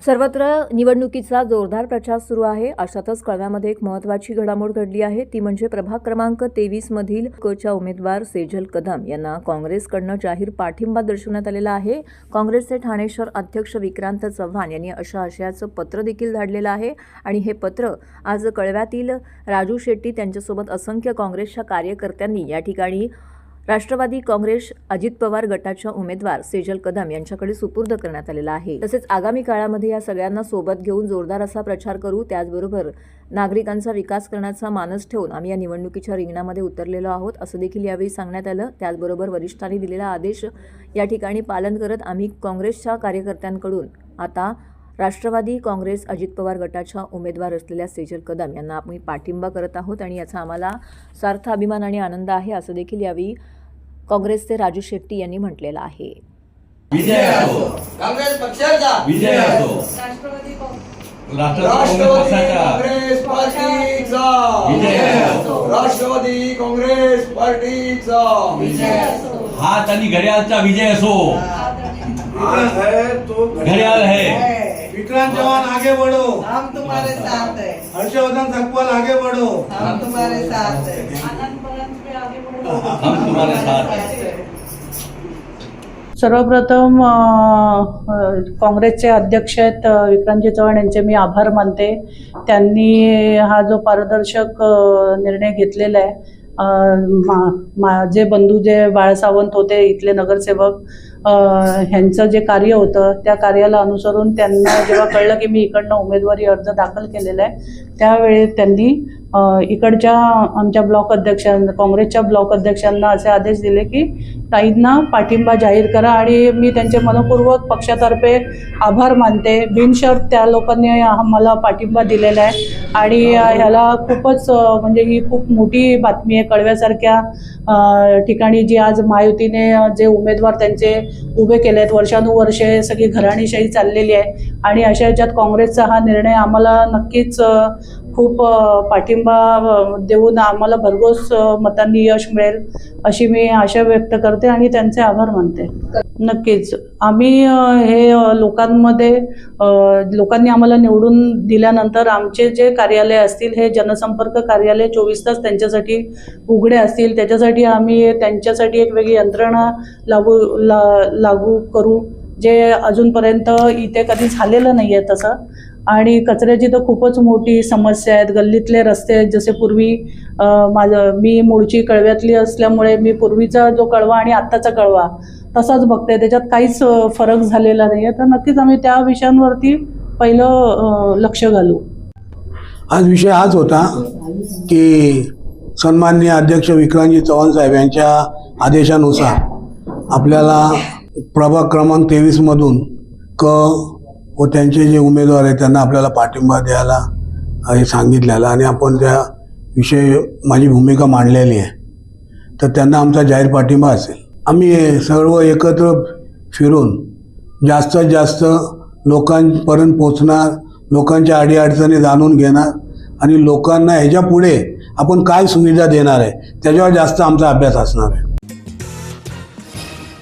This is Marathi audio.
सर्वत्र निवडणुकीचा जोरदार प्रचार सुरू आहे. अशातच कळव्यामध्ये एक महत्त्वाची घडामोड घडली आहे. ती म्हणजे प्रभाग क्रमांक 23 मधील कच्या उमेदवार सेजल कदम यांना काँग्रेसकडून जाहीर पाठिंबा दर्शवण्यात आलेला आहे. काँग्रेसचे ठाणे शहर अध्यक्ष विक्रांत चव्हाण यांनी अशा आशयाचं पत्र देखील धाडलेलं आहे आणि हे पत्र आज कळव्यातील राजू शेट्टी त्यांच्यासोबत असंख्य काँग्रेसच्या कार्यकर्त्यांनी या ठिकाणी राष्ट्रवादी काँग्रेस अजित पवार गटाच्या उमेदवार सेजल कदम यांच्याकडे सुपूर्द करण्यात आलेला आहे. तसेच आगामी काळामध्ये या सगळ्यांना सोबत घेऊन जोरदार असा प्रचार करू, त्याचबरोबर नागरिकांचा विकास करण्याचा मानस ठेवून आम्ही या निवडणुकीच्या रिंगणामध्ये उतरलेलो आहोत असं देखील यावेळी सांगण्यात आलं. त्याचबरोबर वरिष्ठांनी दिलेला आदेश या ठिकाणी पालन करत आम्ही काँग्रेसच्या कार्यकर्त्यांकडून आता राष्ट्रवादी काँग्रेस अजित पवार गटाच्या उमेदवार असलेल्या सेजल कदम यांना आम्ही पाठिंबा करत आहोत आणि याचा आम्हाला सार्थ अभिमान आणि आनंद आहे असं देखील यावेळी काँग्रेसचे राजू शेट्टी यांनी म्हटलेलं आहे. विजय असो, काँग्रेस पक्षाचा विजय असो, राष्ट्रवादी काँग्रेस पार्टीचा विजय असो, राष्ट्रवादी काँग्रेस पार्टीचा विजय असो, हात आणि घड्याळचा विजय असो. हाथ है तो घड़ियाल है. विक्रांत चौहान आगे बढ़ो, हम तुम्हारे साथ हैं। हर्षवर्धन सकपाल आगे बढ़ो, हम तुम्हारे साथ हैं। हम तुम्हारे साथ हैं. सर्वप्रथम काँग्रेसचे अध्यक्ष आहेत विक्रांतजी चव्हाण यांचे मी आभार मानते. त्यांनी हा जो पारदर्शक निर्णय घेतलेला आहे. माझे बंधू जे बाळासावंत होते इथले नगरसेवक, ह्यांचं जे कार्य होतं त्या कार्याला अनुसरून त्यांना जेव्हा कळलं की मी इकडनं उमेदवारी अर्ज दाखल केलेला आहे त्यावेळी त्यांनी इकडच्या आमच्या ब्लॉक अध्यक्षांना, काँग्रेसच्या ब्लॉक अध्यक्षांना असे आदेश दिले की ताईंना पाठिंबा जाहीर करा आणि मी त्यांचे मनपूर्वक पक्षातर्फे आभार मानते. बिनशर्त त्या लोकांनी मला पाठिंबा दिलेला आहे आणि ह्याला खूपच म्हणजे ही खूप मोठी बातमी आहे. कळव्यासारख्या ठिकाणी जी आज महायुतीने जे उमेदवार त्यांचे उभे केले आहेत, वर्षानुवर्षे सगळी घराणीशाही चाललेली आहे आणि अशा ह्याच्यात काँग्रेसचा हा निर्णय आम्हाला नक्कीच खूप पाठिंबा देऊन आम्हाला भरघोस मतांनी यश मिळेल अशी मी आशा व्यक्त करते आणि त्यांचे आभार मानते. नक्कीच आम्ही हे लोकांनी आम्हाला निवडून दिल्यानंतर आमचे जे कार्यालय असतील हे जनसंपर्क कार्यालय 24 तास त्यांच्यासाठी उघडे असतील. त्याच्यासाठी आम्ही त्यांच्यासाठी एक वेगळी यंत्रणा लागू करू जे अजूनपर्यंत इथे कधी झालेलं नाही आहे तसं. आणि कचऱ्याची तर खूपच मोठी समस्या आहेत. गल्लीतले रस्ते जसे पूर्वी मी मूळची कळव्यातली असल्यामुळे मी पूर्वीचा जो कळवा आणि आत्ताचा कळवा तसाच बघते, त्याच्यात काहीच फरक झालेला नाही आहे. तर नक्कीच आम्ही त्या विषयांवरती पहिलं लक्ष घालू. आज विषय हाच होता की सन्माननीय अध्यक्ष विक्रांतजी चव्हाण साहेब यांच्या आदेशानुसार आपल्याला प्रभाग क्रमांक 23 मधून व त्यांचे जे उमेदवार आहेत त्यांना आपल्याला पाठिंबा द्यायला हे सांगितलेलं आणि आपण त्या विषयी माझी भूमिका मांडलेली आहे. तर त्यांना आमचा जाहीर पाठिंबा असेल. आम्ही सर्व एकत्र फिरून जास्तीत जास्त लोकांपर्यंत पोचणार, लोकांच्या अडीअडचणी जाणून घेणार आणि लोकांना ह्याच्या पुढे आपण काय सुविधा देणार आहे त्याच्यावर जास्त आमचा अभ्यास असणार आहे.